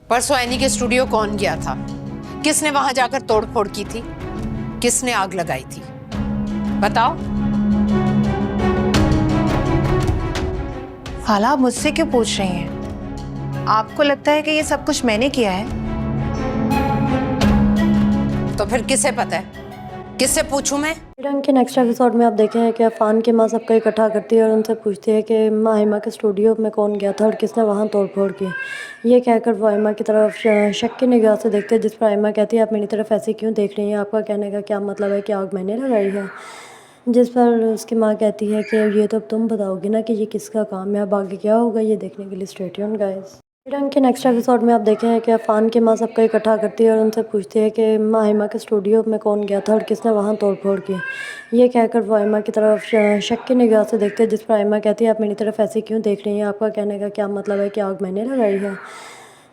परसों एनी के स्टूडियो कौन गया था? किसने वहां जाकर तोड़ फोड़ की थी? किसने आग लगाई थी? बताओ। खाला, आप मुझसे क्यों पूछ रही हैं? आपको लगता है कि ये सब कुछ मैंने किया है? तो फिर किसे पता है? किससे पूछूं मैं? रंग के नेक्स्ट एपिसोड में आप देखे हैं कि अफान की माँ सबको इकट्ठा करती है और उनसे पूछती है कि माँ हिमा के स्टूडियो में कौन गया था और किसने वहाँ तोड़ फोड़ की। ये कहकर वो हिमा की तरफ शक की निगाह से देखते हैं, जिस पर हिमा कहती है आप मेरी तरफ ऐसे क्यों देख रही हैं, आपका कहने का क्या मतलब है कि आग मैंने लगाई है। जिस पर उसकी माँ कहती है कि ये तो अब तुम बताओगी ना कि ये किसका काम है, अब आगे क्या होगा ये देखने के लिए स्टे ट्यून गाइस। रंग के नेक्स्ट एपिसोड में आप देखे हैं कि अफान की माँ सबको इकट्ठा करती है और उनसे पूछती है कि माँ हिमा के स्टूडियो में कौन गया था और किसने वहाँ तोड़ फोड़ की। ये कहकर वो हिमा की तरफ शक की निगाह से देखते हैं, जिस पर हिमा कहती है आप मेरी तरफ ऐसे क्यों देख रही हैं, आपका कहने का क्या मतलब है कि आग मैंने लगाई है।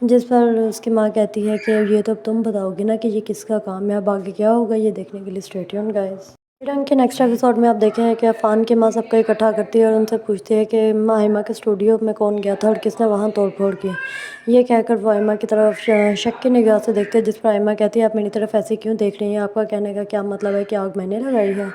जिस पर उसकी माँ कहती है कि ये तो अब तुम बताओगी ना कि ये किसका काम है, अब आगे क्या होगा ये देखने के लिए स्टे ट्यून गाइस। रंग के नेक्स्ट एपिसोड में आप देखे हैं कि अफान की माँ सबको इकट्ठा करती है और उनसे पूछती है कि माँ हिमा के स्टूडियो में कौन गया था और किसने वहाँ तोड़ फोड़ की। ये कहकर वो हिमा की तरफ शक की निगाह से देखते हैं, जिस पर हिमा कहती है आप मेरी तरफ ऐसे क्यों देख रही हैं, आपका कहने का क्या मतलब है कि आग मैंने लगाई है।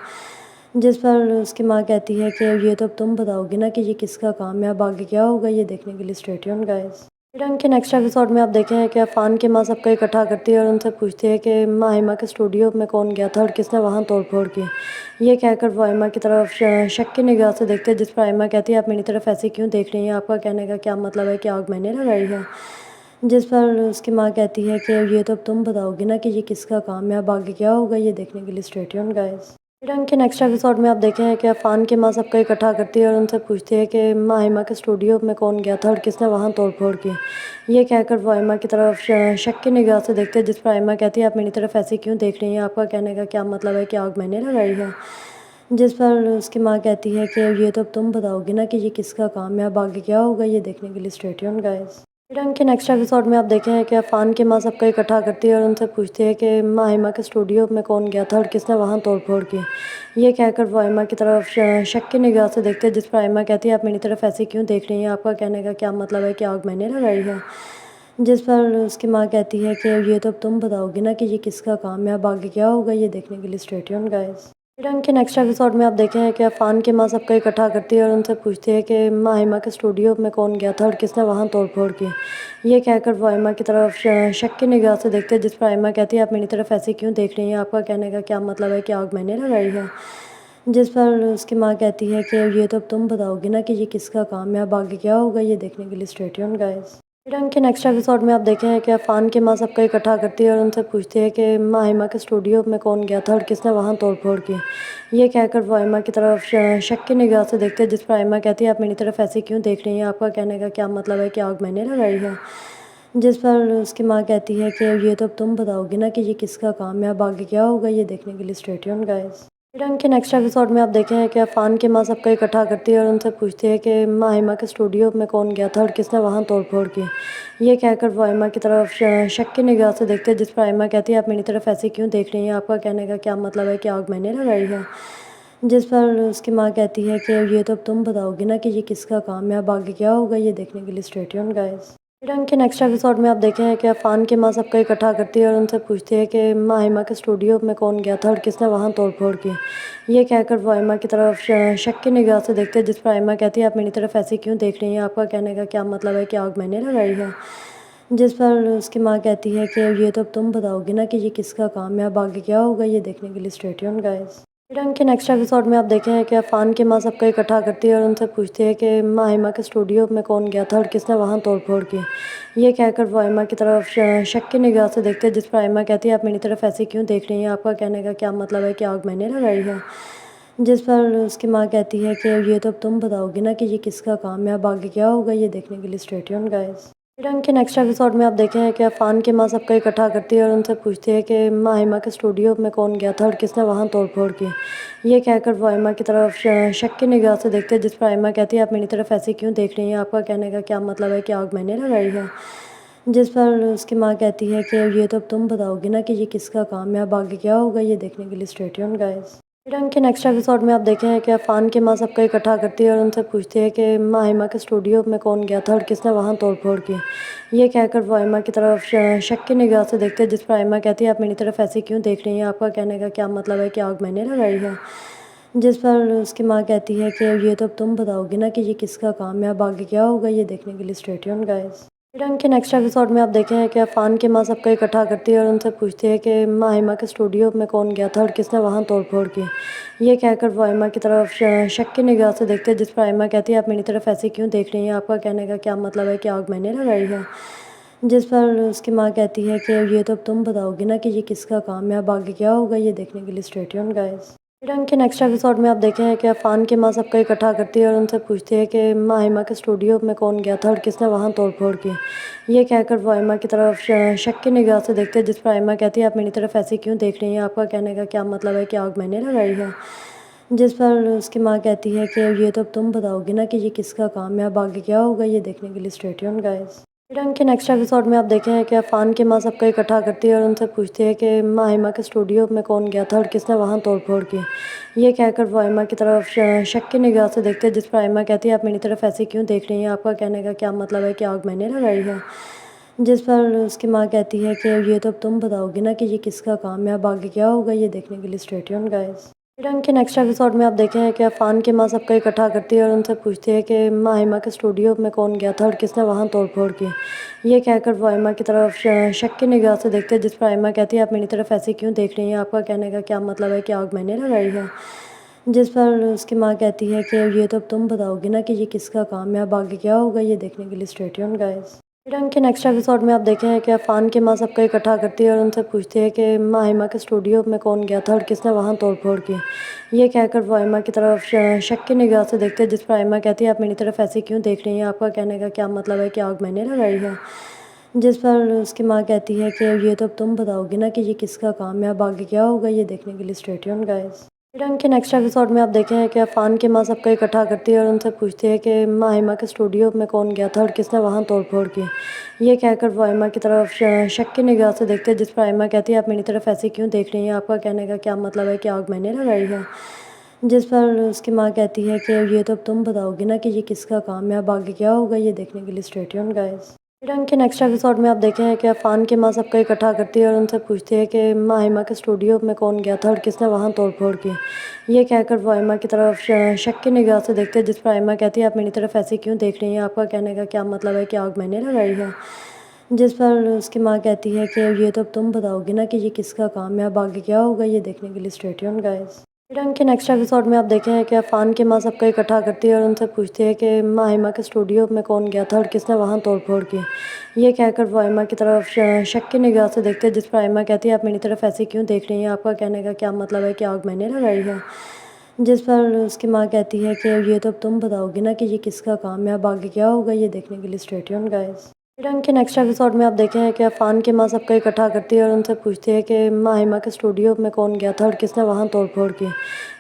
जिस पर उसकी माँ कहती है कि ये तो अब तुम बताओगी ना कि ये किसका काम है, अब आगे क्या होगा ये देखने के लिए स्टे ट्यून गाइस। रंग के नेक्स्ट एपिसोड में आप देखे हैं कि अफान की माँ सबको इकट्ठा करती है और उनसे पूछती है कि माँ हिमा के स्टूडियो में कौन गया था और किसने वहाँ तोड़ फोड़ की। ये कहकर वो हिमा की तरफ शक की निगाह से देखते हैं, जिस पर हिमा कहती है आप मेरी तरफ ऐसे क्यों देख रही हैं, आपका कहने का क्या मतलब है कि आग मैंने लगाई है। जिस पर उसकी माँ कहती है कि ये तो अब तुम बताओगी ना कि ये किसका काम है, अब आगे क्या होगा ये देखने के लिए स्टे ट्यून गाइस। रंग के नेक्स्ट एपिसोड में आप देखे हैं कि अफान की माँ सबको इकट्ठा करती है और उनसे पूछती है कि माँ हिमा के स्टूडियो में कौन गया था और किसने वहाँ तोड़ फोड़ की। ये कहकर वो हिमा की तरफ शक की निगाह से देखते हैं, जिस पर हिमा कहती है आप मेरी तरफ ऐसे क्यों देख रही हैं, आपका कहने का क्या मतलब है कि आग मैंने लगाई है। जिस पर उसकी माँ कहती है कि ये तो अब तुम बताओगी ना कि ये किसका काम है, अब आगे क्या होगा ये देखने के लिए स्टे ट्यून गाइस। रंग के नेक्स्ट एपिसोड में आप देखे हैं कि अफान की माँ सबको इकट्ठा करती है और उनसे पूछती है कि माँ हिमा के स्टूडियो में कौन गया था और किसने वहाँ तोड़ फोड़ की। ये कहकर वो हिमा की तरफ शक की निगाह से देखते हैं, जिस पर हिमा कहती है आप मेरी तरफ ऐसे क्यों देख रही हैं, आपका कहने का क्या मतलब है कि आग मैंने लगाई है। जिस पर उसकी माँ कहती है कि ये तो अब तुम बताओगी ना कि ये किसका काम है, अब आगे क्या होगा ये देखने के लिए स्टे ट्यून गाइस। रंग के नेक्स्ट एपिसोड में आप देखे हैं कि अफान की माँ सबको इकट्ठा करती है और उनसे पूछती है कि माँ हिमा के स्टूडियो में कौन गया था और किसने वहाँ तोड़ फोड़ की। ये कहकर वो हिमा की तरफ शक की निगाह से देखते हैं, जिस पर हिमा कहती है आप मेरी तरफ ऐसे क्यों देख रही हैं, आपका कहने का क्या मतलब है कि आग मैंने लगाई है। जिस पर उसकी माँ कहती है कि ये तो अब तुम बताओगी ना कि ये किसका काम है, अब आगे क्या होगा ये देखने के लिए स्टे ट्यून गाइस। रंग के नेक्स्ट एपिसोड में आप देखे हैं कि अफान की माँ सबको इकट्ठा करती है और उनसे पूछती है कि माँ हिमा के स्टूडियो में कौन गया था और किसने वहाँ तोड़ फोड़ की। ये कहकर वो हिमा की तरफ शक की निगाह से देखते हैं, जिस पर हिमा कहती है आप मेरी तरफ ऐसे क्यों देख रही हैं, आपका कहने का क्या मतलब है कि आग मैंने लगाई है। जिस पर उसकी माँ कहती है कि ये तो अब तुम बताओगी ना कि ये किसका काम है, अब आगे क्या होगा ये देखने के लिए स्टे ट्यून गाइस। रंग के नेक्स्ट एपिसोड में आप देखे हैं कि अफान की माँ सबको इकट्ठा करती है और उनसे पूछती है कि माँ हिमा के स्टूडियो में कौन गया था और किसने वहाँ तोड़ फोड़ की। ये कहकर वो हिमा की तरफ शक की निगाह से देखते हैं, जिस पर हिमा कहती है आप मेरी तरफ ऐसे क्यों देख रही हैं, आपका कहने का क्या मतलब है कि आग मैंने लगाई है। जिस पर उसकी माँ कहती है कि ये तो अब तुम बताओगी ना कि ये किसका काम है, अब आगे क्या होगा ये देखने के लिए स्टे ट्यून गाइस। रंग के नेक्स्ट एपिसोड में आप देखे हैं कि अफान की माँ सबको इकट्ठा करती है और उनसे पूछती है कि माँ हिमा के स्टूडियो में कौन गया था और किसने वहाँ तोड़ फोड़ की। ये कहकर वो हिमा की तरफ शक की निगाह से देखते हैं, जिस पर हिमा कहती है आप मेरी तरफ ऐसे क्यों देख रही हैं, आपका कहने का क्या मतलब है कि आग मैंने लगाई है। जिस पर उसकी माँ कहती है कि ये तो अब तुम बताओगी ना कि ये किसका काम है, अब आगे क्या होगा ये देखने के लिए स्टे ट्यून गाइस। रंग के नेक्स्ट एपिसोड में आप देखे हैं कि अफान की माँ सबको इकट्ठा करती है और उनसे पूछती है कि माँ हिमा के स्टूडियो में कौन गया था और किसने वहाँ तोड़ फोड़ की। ये कहकर वो हिमा की तरफ शक की निगाह से देखते हैं, जिस पर हिमा कहती है आप मेरी तरफ ऐसे क्यों देख रही हैं, आपका कहने का क्या मतलब है कि आग मैंने लगाई है। जिस पर उसकी माँ कहती है कि ये तो अब तुम बताओगी ना कि ये किसका काम है, अब आगे क्या होगा ये देखने के लिए स्टे ट्यून गाइस। रंग के नेक्स्ट एपिसोड में आप देखे हैं कि अफान की माँ सबको इकट्ठा करती है और उनसे पूछती है कि माँ हिमा के स्टूडियो में कौन गया था और किसने वहाँ तोड़ फोड़ की। ये कहकर वो हिमा की तरफ शक की निगाह से देखते हैं, जिस पर हिमा कहती है आप मेरी तरफ ऐसे क्यों देख रही हैं, आपका कहने का क्या मतलब है कि आग मैंने लगाई है। जिस पर उसकी माँ कहती है कि ये तो अब तुम बताओगी ना कि ये किसका काम है, अब आगे क्या होगा ये देखने के लिए स्टे ट्यून गाइस। रंग के नेक्स्ट एपिसोड में आप देखे हैं कि अफान की माँ सबको इकट्ठा करती है और उनसे पूछती है कि माहिमा के स्टूडियो में कौन गया था और किसने वहाँ तोड़ फोड़ की। ये कहकर वो आयमा की तरफ शक की निगाह से देखते हैं, जिस पर आयमा कहती है आप मेरी तरफ ऐसे क्यों देख रही हैं, आपका कहने का क्या मतलब है कि आग मैंने लगाई है। जिस पर उसकी माँ कहती है कि ये तो अब तुम बताओगी ना कि ये किसका काम है, अब आगे क्या होगा ये देखने के लिए स्टे ट्यून्ड गाइस। रंग के नेक्स्ट एपिसोड में आप देखे हैं कि अफान की माँ सबको इकट्ठा करती है और उनसे पूछती है कि माहिमा के स्टूडियो में कौन गया था और किसने वहाँ तोड़ फोड़ की। ये कहकर वो आयमा की तरफ शक की निगाह से देखते हैं, जिस पर आयमा कहती है आप मेरी तरफ ऐसे क्यों देख रही हैं, आपका कहने का क्या मतलब है कि आग मैंने लगाई है। जिस पर उसकी माँ कहती है कि ये तो अब तुम बताओगी ना कि ये किसका काम है, अब आगे क्या होगा ये देखने के लिए स्टे ट्यून्ड गाइस। रंग के नेक्स्ट एपिसोड में आप देखे हैं कि अफान की माँ सबको इकट्ठा करती है और उनसे पूछती है कि माहिमा के स्टूडियो में कौन गया था और किसने वहाँ तोड़ फोड़ की। ये कहकर वो आयमा की तरफ शक की निगाह से देखते हैं, जिस पर आयमा कहती है आप मेरी तरफ ऐसे क्यों देख रही हैं, आपका कहने का क्या मतलब है कि आग मैंने लगाई है। जिस पर उसकी माँ कहती है कि ये तो अब तुम बताओगी ना कि ये किसका काम है, अब आगे क्या होगा ये देखने के लिए स्टे ट्यून्ड गाइस। रंग के नेक्स्ट एपिसोड में आप देखे हैं कि अफान की माँ सबको इकट्ठा करती है और उनसे पूछती है कि माहिमा के स्टूडियो में कौन गया था और किसने वहाँ तोड़ फोड़ की। ये कहकर वो आयमा की तरफ शक की निगाह से देखते हैं, जिस पर आयमा कहती है आप मेरी तरफ ऐसे क्यों देख रही हैं, आपका कहने का क्या मतलब है कि आग मैंने लगाई है। जिस पर उसकी माँ कहती है कि ये तो अब तुम बताओगी ना कि ये किसका काम है, अब आगे क्या होगा ये देखने के लिए स्टे ट्यून्ड गाइस। रंग के नेक्स्ट एपिसोड में आप देखे हैं कि अफान की माँ सबको इकट्ठा करती है और उनसे पूछती है कि माहिमा के स्टूडियो में कौन गया था और किसने वहाँ तोड़ फोड़ की। ये कहकर वो आयमा की तरफ शक की निगाह से देखते हैं, जिस पर आयमा कहती है आप मेरी तरफ ऐसे क्यों देख रही हैं, आपका कहने का क्या मतलब है कि आग मैंने लगाई है। जिस पर उसकी माँ कहती है कि ये तो अब तुम बताओगी ना कि ये किसका काम है, अब आगे क्या होगा ये देखने के लिए स्टे ट्यून्ड गाइस। रंग के नेक्स्ट एपिसोड में आप देखे हैं कि अफान की माँ सबको इकट्ठा करती है और उनसे पूछती है कि माहिमा के स्टूडियो में कौन गया था और किसने वहाँ तोड़ फोड़ की। ये कहकर वो आयमा की तरफ शक की निगाह से देखते हैं, जिस पर आयमा कहती है आप मेरी तरफ ऐसे क्यों देख रही हैं, आपका कहने का क्या मतलब है कि आग मैंने लगाई है। जिस पर उसकी माँ कहती है कि ये तो अब तुम बताओगी ना कि ये किसका काम है, अब आगे क्या होगा ये देखने के लिए स्टे ट्यून्ड गाइस। रंग के नेक्स्ट एपिसोड में आप देखे हैं कि अफान की माँ सबको इकट्ठा करती है और उनसे पूछती है कि माहिमा के स्टूडियो में कौन गया था और किसने वहाँ तोड़ फोड़ की। ये कहकर वो आयमा की तरफ शक की निगाह से देखते हैं, जिस पर आयमा कहती है आप मेरी तरफ ऐसे क्यों देख रही हैं, आपका कहने का क्या मतलब है कि आग मैंने लगाई है। जिस पर उसकी माँ कहती है कि ये तो अब तुम बताओगी ना कि ये किसका काम है, अब आगे क्या होगा ये देखने के लिए स्टे ट्यून्ड गाइस। रंग के नेक्स्ट एपिसोड में आप देखे हैं कि अफान की माँ सबको इकट्ठा करती है और उनसे पूछती है कि माहिमा के स्टूडियो में कौन गया था और किसने वहाँ तोड़ फोड़ की। ये कहकर वो आयमा की तरफ शक की निगाह से देखते हैं, जिस पर आयमा कहती है आप मेरी तरफ ऐसे क्यों देख रही हैं, आपका कहने का क्या मतलब है कि आग मैंने लगाई है। जिस पर उसकी माँ कहती है कि ये तो अब तुम बताओगी ना कि ये किसका काम है, अब आगे क्या होगा ये देखने के लिए स्टे ट्यून्ड गाइस। रंग के नेक्स्ट एपिसोड में आप देखे हैं कि अफान की माँ सबको इकट्ठा करती है और उनसे पूछती है कि माहिमा के स्टूडियो में कौन गया था और किसने वहाँ तोड़ फोड़ की। ये कहकर वो आयमा की तरफ शक की निगाह से देखते हैं, जिस पर आयमा कहती है आप मेरी तरफ ऐसे क्यों देख रही हैं, आपका कहने का क्या मतलब है कि आग मैंने लगाई है। जिस पर उसकी माँ कहती है कि ये तो अब तुम बताओगी ना कि ये किसका काम है, अब आगे क्या होगा ये देखने के लिए स्टे ट्यून्ड गाइस। रंग के नेक्स्ट एपिसोड में आप देखे हैं कि अफान की माँ सबको इकट्ठा करती है और उनसे पूछती है कि माहिमा के स्टूडियो में कौन गया था और किसने वहाँ तोड़ फोड़ की।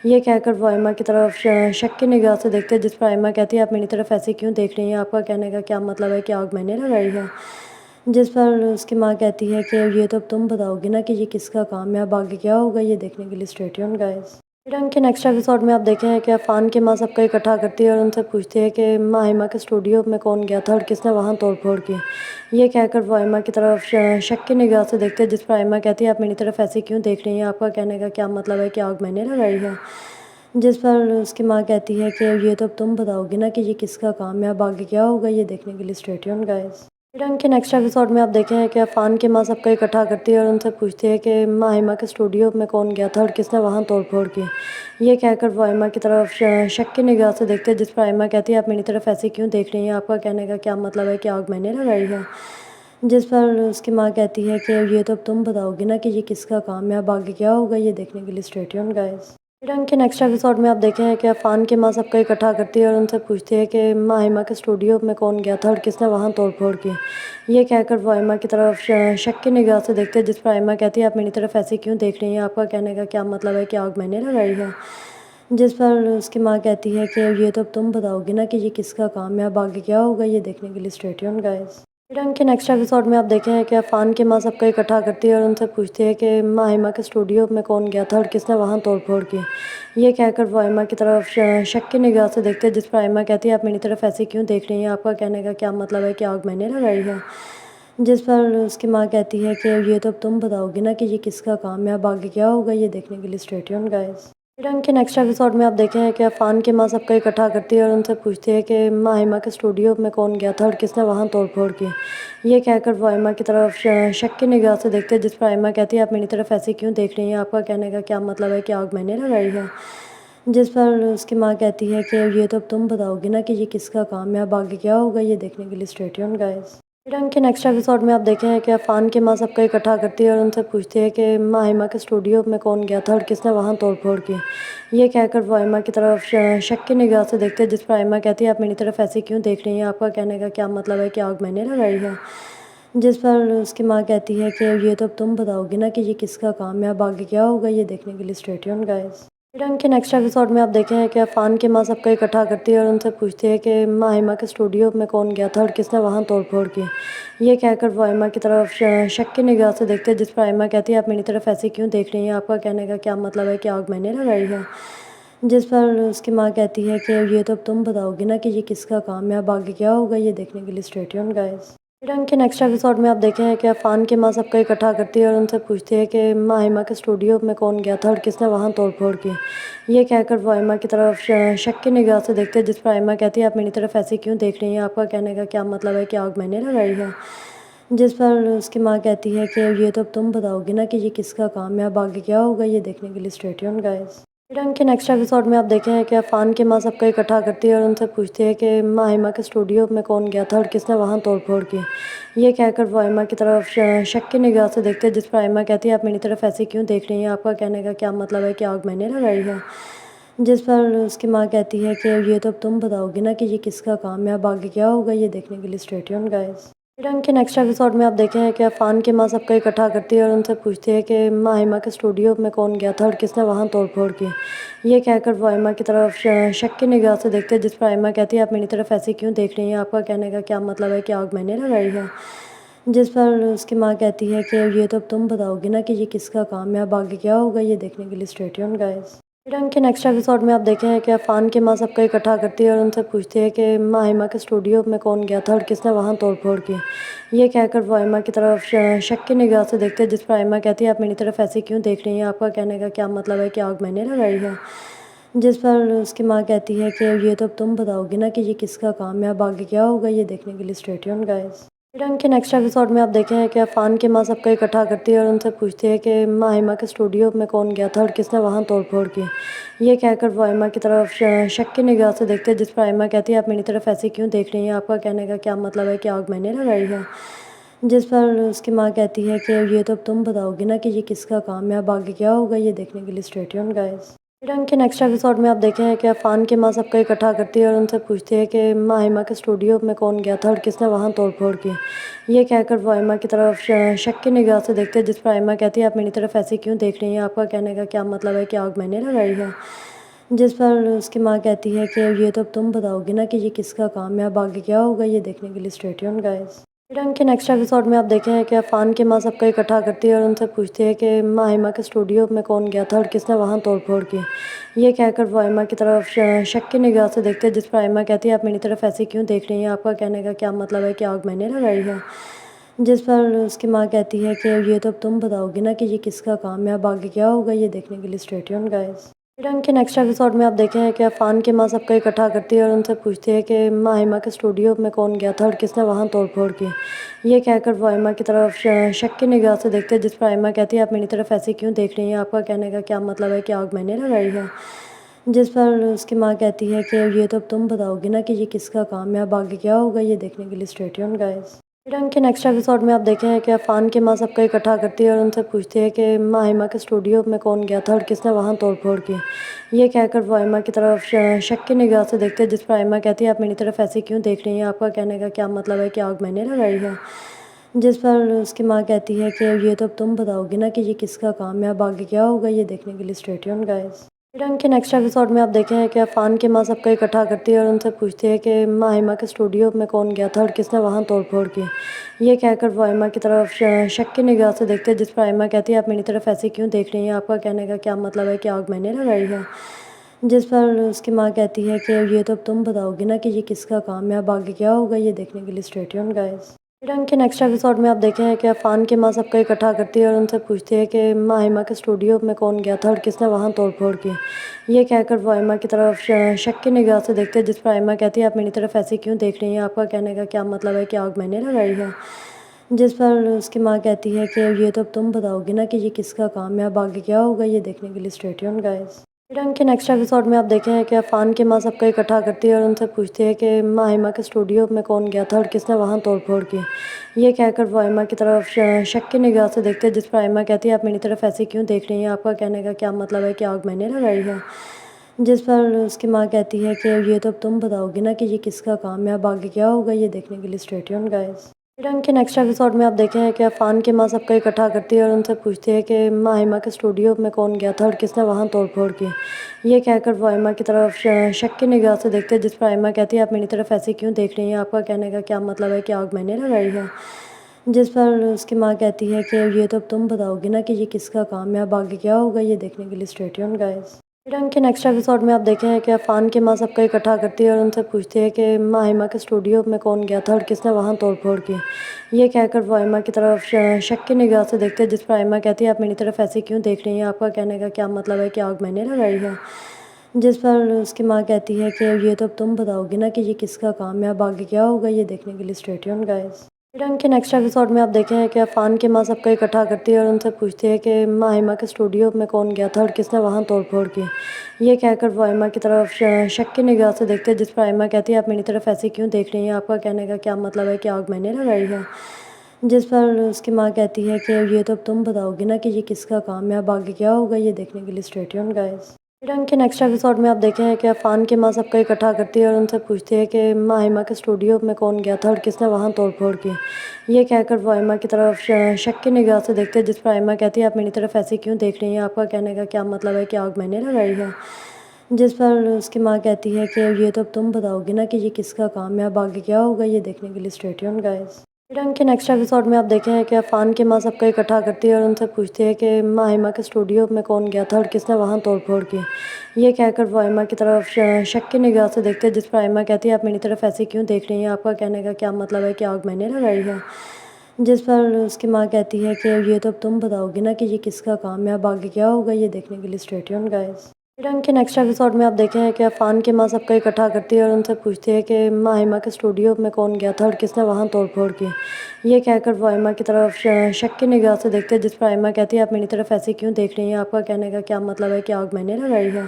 ये कहकर वो आयमा की तरफ शक की निगाह से देखते हैं, जिस पर आयमा कहती है आप मेरी तरफ ऐसे क्यों देख रही हैं, आपका कहने का क्या मतलब है कि आग मैंने लगाई है। जिस पर उसकी माँ कहती है कि ये तो अब तुम बताओगी ना कि ये किसका काम है, अब आगे क्या होगा ये देखने के लिए स्टे ट्यून्ड गाइस। रंग के नेक्स्ट एपिसोड में आप देखे हैं कि अफान की माँ सबको इकट्ठा करती है और उनसे पूछती है कि माहिमा के स्टूडियो में कौन गया था और किसने वहाँ तोड़ फोड़ की। ये कहकर वो आयमा की तरफ शक की निगाह से देखते हैं, जिस पर आयमा कहती है आप मेरी तरफ ऐसे क्यों देख रही हैं, आपका कहने का क्या मतलब है कि आग मैंने लगाई है। जिस पर उसकी माँ कहती है कि ये तो अब तुम बताओगी ना कि ये किसका काम है, अब आगे क्या होगा ये देखने के लिए स्टे ट्यून्ड गाइस। रंग के नेक्स्ट एपिसोड में आप देखे हैं कि अफान की माँ सबको इकट्ठा करती है और उनसे पूछती है कि माहिमा के स्टूडियो में कौन गया था और किसने वहाँ तोड़ फोड़ की। ये कहकर वो आयमा की तरफ शक की निगाह से देखते हैं, जिस पर आयमा कहती है आप मेरी तरफ ऐसे क्यों देख रही हैं, आपका कहने का क्या मतलब है कि आग मैंने लगाई है। जिस पर उसकी माँ कहती है कि ये तो अब तुम बताओगी ना कि ये किसका काम है, अब आगे क्या होगा ये देखने के लिए स्टे ट्यून्ड गाइस। रंग के नेक्स्ट एपिसोड में आप देखे हैं कि अफान की माँ सबको इकट्ठा करती है और उनसे पूछती है कि माहिमा के स्टूडियो में कौन गया था और किसने वहाँ तोड़ फोड़ की। ये कहकर वो आयमा की तरफ शक की निगाह से देखते हैं, जिस पर आयमा कहती है आप मेरी तरफ ऐसे क्यों देख रही हैं, आपका कहने का क्या मतलब है कि आग मैंने लगाई है। जिस पर उसकी माँ कहती है कि ये तो अब तुम बताओगी ना कि ये किसका काम है, अब आगे क्या होगा ये देखने के लिए स्टे ट्यून्ड गाइस। रंग के नेक्स्ट एपिसोड में आप देखे हैं कि अफान की माँ सबको इकट्ठा करती है और उनसे पूछती है कि माहिमा के स्टूडियो में कौन गया था और किसने वहाँ तोड़ फोड़ की। ये कहकर वो आयमा की तरफ शक की निगाह से देखते हैं, जिस पर आयमा कहती है आप मेरी तरफ ऐसे क्यों देख रही हैं, आपका कहने का क्या मतलब है कि आग मैंने लगाई है। जिस पर उसकी माँ कहती है कि ये तो अब तुम बताओगी ना कि ये किसका काम है, अब आगे क्या होगा ये देखने के लिए स्टे ट्यून्ड गाइस। रंग के नेक्स्ट एपिसोड में आप देखे हैं कि अफान की माँ सबको इकट्ठा करती है और उनसे पूछती है कि माहिमा के स्टूडियो में कौन गया था और किसने वहाँ तोड़ फोड़ की। ये कहकर वो आयमा की तरफ शक की निगाह से देखते हैं, जिस पर आयमा कहती है आप मेरी तरफ ऐसे क्यों देख रही हैं, आपका कहने का क्या मतलब है कि आग मैंने लगाई है। जिस पर उसकी माँ कहती है कि ये तो अब तुम बताओगी ना कि ये किसका काम है, अब आगे क्या होगा ये देखने के लिए स्टे ट्यून्ड गाइस। रंग के नेक्स्ट एपिसोड में आप देखे हैं कि अफान की माँ सबको इकट्ठा करती है और उनसे पूछती है कि माहिमा के स्टूडियो में कौन गया था और किसने वहाँ तोड़ फोड़ की। ये कहकर वो आयमा की तरफ शक की निगाह से देखते हैं, जिस पर आयमा कहती है आप मेरी तरफ ऐसे क्यों देख रही हैं, आपका कहने का क्या मतलब है कि आग मैंने लगाई है। जिस पर उसकी माँ कहती है कि ये तो अब तुम बताओगी ना कि ये किसका काम है, अब आगे क्या होगा ये देखने के लिए स्टे ट्यून्ड गाइस। रंग के नेक्स्ट एपिसोड में आप देखे हैं कि अफान की माँ सबको इकट्ठा करती है और उनसे पूछती है कि माहिमा के स्टूडियो में कौन गया था और किसने वहाँ तोड़ फोड़ की। ये कहकर वो आयमा की तरफ शक की निगाह से देखते हैं, जिस पर आयमा कहती है आप मेरी तरफ ऐसे क्यों देख रही हैं, आपका कहने का क्या मतलब है कि आग मैंने लगाई है। जिस पर उसकी माँ कहती है कि ये तो अब तुम बताओगी ना कि ये किसका काम है, अब आगे क्या होगा ये देखने के लिए स्टे ट्यून्ड गाइस। रंग के नेक्स्ट एपिसोड में आप देखे हैं कि अफान की माँ सबको इकट्ठा करती है और उनसे पूछती है कि माहिमा के स्टूडियो में कौन गया था और किसने वहाँ तोड़ फोड़ की। ये कहकर वो आयमा की तरफ शक की निगाह से देखते हैं, जिस पर आयमा कहती है आप मेरी तरफ ऐसे क्यों देख रही हैं, आपका कहने का क्या मतलब है कि आग मैंने लगाई है। जिस पर उसकी माँ कहती है कि ये तो अब तुम बताओगी ना कि ये किसका काम है, अब आगे क्या होगा ये देखने के लिए स्टे ट्यून्ड गाइस। रंग के नेक्स्ट एपिसोड में आप देखे हैं कि अफान की माँ सबको इकट्ठा करती है और उनसे पूछती है कि माहिमा के स्टूडियो में कौन गया था और किसने वहाँ तोड़ फोड़ की। ये कहकर वो आयमा की तरफ शक की निगाह से देखते हैं, जिस पर आयमा कहती है आप मेरी तरफ ऐसे क्यों देख रही हैं, आपका कहने का क्या मतलब है कि आग मैंने लगाई है। जिस पर उसकी माँ कहती है कि ये तो अब तुम बताओगी ना कि ये किसका काम है, अब आगे क्या होगा ये देखने के लिए स्टे ट्यून्ड गाइस। रंग के नेक्स्ट एपिसोड में आप देखे हैं कि अफान की माँ सबको इकट्ठा करती है और उनसे पूछती है कि माहिमा के स्टूडियो में कौन गया था और किसने वहाँ तोड़ फोड़ की। ये कहकर वो आयमा की तरफ शक की निगाह से देखते हैं, जिस पर आयमा कहती है आप मेरी तरफ ऐसे क्यों देख रही हैं, आपका कहने का क्या मतलब है कि आग मैंने लगाई है। जिस पर उसकी माँ कहती है कि ये तो अब तुम बताओगी ना कि ये किसका काम है, अब आगे क्या होगा ये देखने के लिए स्टे ट्यून्ड गाइस। रंग के नेक्स्ट एपिसोड में आप देखे हैं कि अफान की माँ सबको इकट्ठा करती है और उनसे पूछती है कि माहिमा के स्टूडियो में कौन गया था और किसने वहाँ तोड़ फोड़ की। ये कहकर वो आयमा की तरफ शक की निगाह से देखते हैं, जिस पर आयमा कहती है आप मेरी तरफ ऐसे क्यों देख रही हैं, आपका कहने का क्या मतलब है कि आग मैंने लगाई है। जिस पर उसकी माँ कहती है कि ये तो अब तुम बताओगी ना कि ये किसका काम है, अब आगे क्या होगा ये देखने के लिए स्टे ट्यून्ड गाइस। रंग के नेक्स्ट एपिसोड में आप देखे हैं कि अफान की माँ सबको इकट्ठा करती है और उनसे पूछती है कि माहिमा के स्टूडियो में कौन गया था और किसने वहाँ तोड़ फोड़ की। ये कहकर वो आयमा की तरफ शक की निगाह से देखते हैं, जिस पर आयमा कहती है आप मेरी तरफ ऐसे क्यों देख रही हैं, आपका कहने का क्या मतलब है कि आग मैंने लगाई है। जिस पर उसकी माँ कहती है कि ये तो अब तुम बताओगी ना कि ये किसका काम है, अब आगे क्या होगा ये देखने के लिए स्टे ट्यून्ड गाइस। रंग के नेक्स्ट एपिसोड में आप देखे हैं कि अफान की माँ सबको इकट्ठा करती है और उनसे पूछती है कि माहिमा के स्टूडियो में कौन गया था और किसने वहाँ तोड़ फोड़ की। ये कहकर वो आयमा की तरफ शक की निगाह से देखते हैं, जिस पर आयमा कहती है आप मेरी तरफ ऐसे क्यों देख रही हैं, आपका कहने का क्या मतलब है कि आग मैंने लगाई है। जिस पर उसकी माँ कहती है कि ये तो अब तुम बताओगी ना कि ये किसका काम है, अब आगे क्या होगा ये देखने के लिए स्टे ट्यून्ड गाइस। रंग के नेक्स्ट एपिसोड में आप देखे हैं कि अफान की माँ सबको इकट्ठा करती है और उनसे पूछती है कि माहिमा के स्टूडियो में कौन गया था और किसने वहाँ तोड़ फोड़ की। ये कहकर वो आयमा की तरफ शक की निगाह से देखते हैं, जिस पर आयमा कहती है आप मेरी तरफ ऐसे क्यों देख रही हैं, आपका कहने का क्या मतलब है कि आग मैंने लगाई है। जिस पर उसकी माँ कहती है कि ये तो अब तुम बताओगी ना कि ये किसका काम है, अब आगे क्या होगा ये देखने के लिए स्टे ट्यून्ड गाइस। रंग के नेक्स्ट एपिसोड में आप देखे हैं कि अफान की माँ सबको इकट्ठा करती है और उनसे पूछती है कि माहिमा के स्टूडियो में कौन गया था और किसने वहाँ तोड़ फोड़ की। ये कहकर वो आयमा की तरफ शक की निगाह से देखते हैं, जिस पर आयमा कहती है आप मेरी तरफ ऐसे क्यों देख रही हैं, आपका कहने का क्या मतलब है कि आग मैंने लगाई है। जिस पर उसकी माँ कहती है कि ये तो अब तुम बताओगी ना कि ये किसका काम है, अब आगे क्या होगा ये देखने के लिए स्टे ट्यून्ड गाइस। रंग के नेक्स्ट एपिसोड में आप देखे हैं कि अफान की माँ सबको इकट्ठा करती है और उनसे पूछती है कि माहिमा के स्टूडियो में कौन गया था और किसने वहाँ तोड़ फोड़ की। ये कहकर वो आयमा की तरफ शक की निगाह से देखते हैं, जिस पर आयमा कहती है आप मेरी तरफ ऐसे क्यों देख रही हैं, आपका कहने का क्या मतलब है कि आग मैंने लगाई है। जिस पर उसकी माँ कहती है कि ये तो अब तुम बताओगी ना कि ये किसका काम है, अब आगे क्या होगा ये देखने के लिए स्टे ट्यून्ड गाइस। रंग के नेक्स्ट एपिसोड में आप देखे हैं कि अफान की माँ सबको इकट्ठा करती है और उनसे पूछती है कि माहिमा के स्टूडियो में कौन गया था और किसने वहाँ तोड़ फोड़ की। ये कहकर वो आयमा की तरफ शक की निगाह से देखते हैं, जिस पर आयमा कहती है आप मेरी तरफ ऐसे क्यों देख रही हैं, आपका कहने का क्या मतलब है कि आग मैंने लगाई है। जिस पर उसकी माँ कहती है कि ये तो अब तुम बताओगी ना कि ये किसका काम है, अब आगे क्या होगा ये देखने के लिए स्टे ट्यून्ड गाइस। रंग के नेक्स्ट एपिसोड में आप देखे हैं कि अफान की माँ सबको इकट्ठा करती है और उनसे पूछती है कि माहिमा के स्टूडियो में कौन गया था और किसने वहाँ तोड़ फोड़ की। ये कहकर वो आयमा की तरफ शक की निगाह से देखते हैं, जिस पर आयमा कहती है आप मेरी तरफ ऐसे क्यों देख रही हैं, आपका कहने का क्या मतलब है कि आग मैंने लगाई है। जिस पर उसकी माँ कहती है कि ये तो अब तुम बताओगी ना कि ये किसका काम है, अब आगे क्या होगा ये देखने के लिए स्टे ट्यून्ड गाइस। रंग के नेक्स्ट एपिसोड में आप देखे हैं कि अफान की माँ सबको इकट्ठा करती है और उनसे पूछती है कि माहिमा के स्टूडियो में कौन गया था और किसने वहाँ तोड़ फोड़ की। ये कहकर वो आयमा की तरफ शक की निगाह से देखते हैं, जिस पर आयमा कहती है आप मेरी तरफ ऐसे क्यों देख रही हैं, आपका कहने का क्या मतलब है कि आग मैंने लगाई है। जिस पर उसकी माँ कहती है कि ये तो अब तुम बताओगी ना कि ये किसका काम है, अब आगे क्या होगा ये देखने के लिए स्टे ट्यून्ड गाइस। रंग के नेक्स्ट एपिसोड में आप देखे हैं कि अफान की माँ सबको इकट्ठा करती है और उनसे पूछती है कि माहिमा के स्टूडियो में कौन गया था और किसने वहाँ तोड़ फोड़ की। ये कहकर वो आयमा की तरफ शक की निगाह से देखते हैं, जिस पर आयमा कहती है आप मेरी तरफ ऐसे क्यों देख रही हैं, आपका कहने का क्या मतलब है कि आग मैंने लगाई है। जिस पर उसकी माँ कहती है कि ये तो अब तुम बताओगी ना कि ये किसका काम है, अब आगे क्या होगा ये देखने के लिए स्टे ट्यून्ड गाइस। रंग के नेक्स्ट एपिसोड में आप देखे हैं कि अफान की माँ सबको इकट्ठा करती है और उनसे पूछती है कि माहिमा के स्टूडियो में कौन गया था और किसने वहाँ तोड़ फोड़ की। ये कहकर वो आयमा की तरफ शक की निगाह से देखते हैं, जिस पर आयमा कहती है आप मेरी तरफ ऐसे क्यों देख रही हैं, आपका कहने का क्या मतलब है कि आग मैंने लगाई है। जिस पर उसकी माँ कहती है कि ये तो अब तुम बताओगी ना कि ये किसका काम है, अब आगे क्या होगा ये देखने के लिए स्टे ट्यून्ड गाइस। रंग के नेक्स्ट एपिसोड में आप देखे हैं कि अफान की माँ सबको इकट्ठा करती है और उनसे पूछती है कि माहिमा के स्टूडियो में कौन गया था और किसने वहाँ तोड़ फोड़ की। ये कहकर वो आयमा की तरफ शक की निगाह से देखते हैं, जिस पर आयमा कहती है आप मेरी तरफ ऐसे क्यों देख रही हैं, आपका कहने का क्या मतलब है कि आग मैंने लगाई है। जिस पर उसकी माँ कहती है कि ये तो अब तुम बताओगी ना कि ये किसका काम है, अब आगे क्या होगा ये देखने के लिए स्टे ट्यून्ड गाइस। रंग के नेक्स्ट एपिसोड में आप देखे हैं कि अफान की माँ सबको इकट्ठा करती है और उनसे पूछती है कि माहिमा के स्टूडियो में कौन गया था और किसने वहाँ तोड़ फोड़ की। ये कहकर वो आयमा की तरफ शक की निगाह से देखते हैं, जिस पर आयमा कहती है आप मेरी तरफ ऐसे क्यों देख रही हैं, आपका कहने का क्या मतलब है कि आग मैंने लगाई है। जिस पर उसकी माँ कहती है कि ये तो अब तुम बताओगी ना कि ये किसका काम है, अब आगे क्या होगा ये देखने के लिए स्टे ट्यून्ड गाइस। रंग के नेक्स्ट एपिसोड में आप देखे हैं कि अफान की माँ सबको इकट्ठा करती है और उनसे पूछती है कि माहिमा के स्टूडियो में कौन गया था और किसने वहाँ तोड़ फोड़ की। ये कहकर वो आयमा की तरफ शक की निगाह से देखते हैं, जिस पर आयमा कहती है आप मेरी तरफ ऐसे क्यों देख रही हैं, आपका कहने का क्या मतलब है कि आग मैंने लगाई है। जिस पर उसकी माँ कहती है कि ये तो अब तुम बताओगी ना कि ये किसका काम है, अब आगे क्या होगा ये देखने के लिए स्टे ट्यून्ड गाइस। रंग के नेक्स्ट एपिसोड में आप देखे हैं कि अफान की माँ सबको इकट्ठा करती है और उनसे पूछती है कि माहिमा के स्टूडियो में कौन गया था और किसने वहाँ तोड़ फोड़ की। ये कहकर वो आयमा की तरफ शक की निगाह से देखते हैं, जिस पर आयमा कहती है आप मेरी तरफ ऐसे क्यों देख रही हैं, आपका कहने का क्या मतलब है कि आग मैंने लगाई है।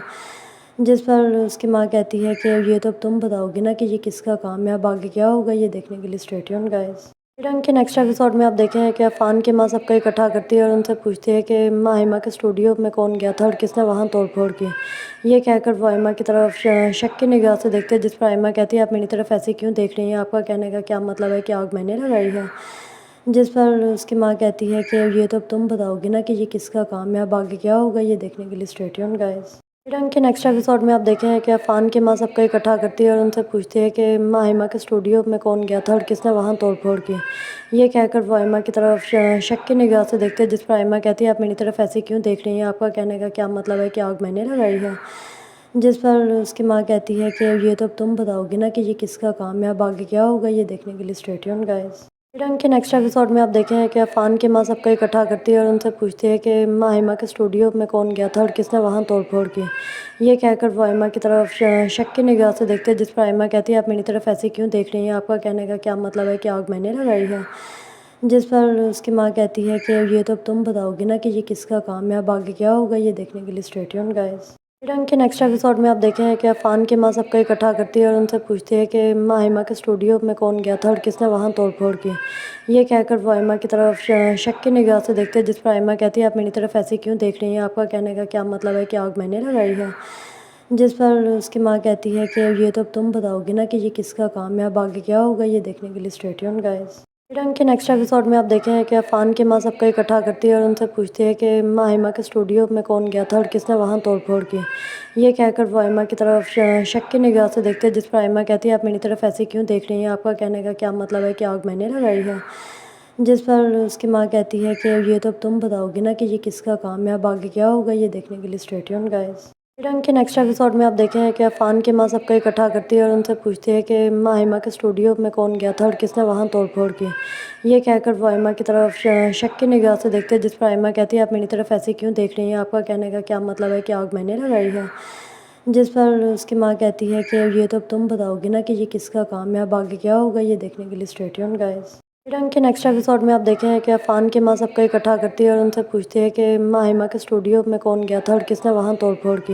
जिस पर उसकी माँ कहती है कि ये तो अब तुम बताओगी ना कि ये किसका काम है, अब आगे क्या होगा ये देखने के लिए स्टे ट्यून्ड गाइस। रंग के नेक्स्ट एपिसोड में आप देखे हैं कि अफान की माँ सबको इकट्ठा करती है और उनसे पूछती है कि माहिमा के स्टूडियो में कौन गया था और किसने वहाँ तोड़ फोड़ की। ये कहकर वो आयमा की तरफ शक की निगाह से देखते हैं, जिस पर आयमा कहती है आप मेरी तरफ ऐसे क्यों देख रही हैं, आपका कहने का क्या मतलब है कि आग मैंने लगाई है। जिस पर उसकी माँ कहती है कि ये तो अब तुम बताओगी ना कि ये किसका काम है, अब आगे क्या होगा ये देखने के लिए स्टे ट्यून्ड गाइस। रंग के नेक्स्ट एपिसोड में आप देखे हैं कि अफान की माँ सबको इकट्ठा करती है और उनसे पूछती है कि माहिमा के स्टूडियो में कौन गया था और किसने वहाँ तोड़ फोड़ की। ये कहकर वो आयमा की तरफ शक की निगाह से देखते हैं, जिस पर आयमा कहती है आप मेरी तरफ ऐसे क्यों देख रही हैं, आपका कहने का क्या मतलब है कि आग मैंने लगाई है। जिस पर उसकी माँ कहती है कि ये तो अब तुम बताओगी ना कि ये किसका काम है, अब आगे क्या होगा ये देखने के लिए स्टे ट्यून्ड गाइस। रंग के नेक्स्ट एपिसोड में आप देखे हैं कि अफान की माँ सबको इकट्ठा करती है और उनसे पूछती है कि माहिमा के स्टूडियो में कौन गया था और किसने वहाँ तोड़ फोड़ की। ये कहकर वो आयमा की तरफ शक की निगाह से देखते हैं, जिस पर आयमा कहती है आप मेरी तरफ ऐसे क्यों देख रही हैं, आपका कहने का क्या मतलब है कि आग मैंने लगाई है। जिस पर उसकी माँ कहती है कि ये तो अब तुम बताओगी ना कि ये किसका काम है, अब आगे क्या होगा ये देखने के लिए स्टे ट्यून्ड गाइस। रंग के नेक्स्ट एपिसोड में आप देखे हैं कि अफान की माँ सबको इकट्ठा करती है और उनसे पूछती है कि माहिमा के स्टूडियो में कौन गया था और किसने वहाँ तोड़ फोड़ की। ये कहकर वो आयमा की तरफ शक की निगाह से देखते हैं, जिस पर आयमा कहती है आप मेरी तरफ ऐसे क्यों देख रही हैं, आपका कहने का क्या मतलब है कि आग मैंने लगाई है। जिस पर उसकी माँ कहती है कि ये तो अब तुम बताओगी ना कि ये किसका काम है, अब आगे क्या होगा ये देखने के लिए स्टे ट्यून्ड गाइस। ईरान के नेक्स्ट एपिसोड में आप देखे हैं कि अफान की माँ सबको इकट्ठा करती है और उनसे पूछती है कि माहिमा के स्टूडियो में कौन गया था और किसने वहाँ तोड़ फोड़ की। ये कहकर वो आयमा की तरफ शक की निगाह से देखते हैं, जिस पर आयमा कहती है आप मेरी तरफ ऐसे क्यों देख रही हैं, आपका कहने का क्या मतलब है कि आग मैंने लगाई है। जिस पर उसकी माँ कहती है कि ये तो अब तुम बताओगी ना कि ये किसका काम है, अब आगे क्या होगा ये देखने के लिए स्टे ट्यून्ड गाइस। ईरान के नेक्स्ट एपिसोड में आप देखे हैं कि अफान की माँ सबको इकट्ठा करती है और उनसे पूछती है कि माहिमा के स्टूडियो में कौन गया था और किसने वहाँ तोड़ फोड़ की। ये कहकर वो आयमा की तरफ शक की निगाह से देखते हैं, जिस पर आयमा कहती है आप मेरी तरफ ऐसे क्यों देख रही हैं, आपका कहने का क्या मतलब है कि आग मैंने लगाई है। जिस पर उसकी माँ कहती है कि ये तो अब तुम बताओगी ना कि ये किसका काम है, अब आगे क्या होगा ये देखने के लिए स्टे ट्यून्ड गाइस। ईरान के नेक्स्ट एपिसोड में आप देखे हैं कि अफान की माँ सबको इकट्ठा करती है और उनसे पूछती है कि माहिमा के स्टूडियो में कौन गया था और किसने वहाँ तोड़ फोड़ की।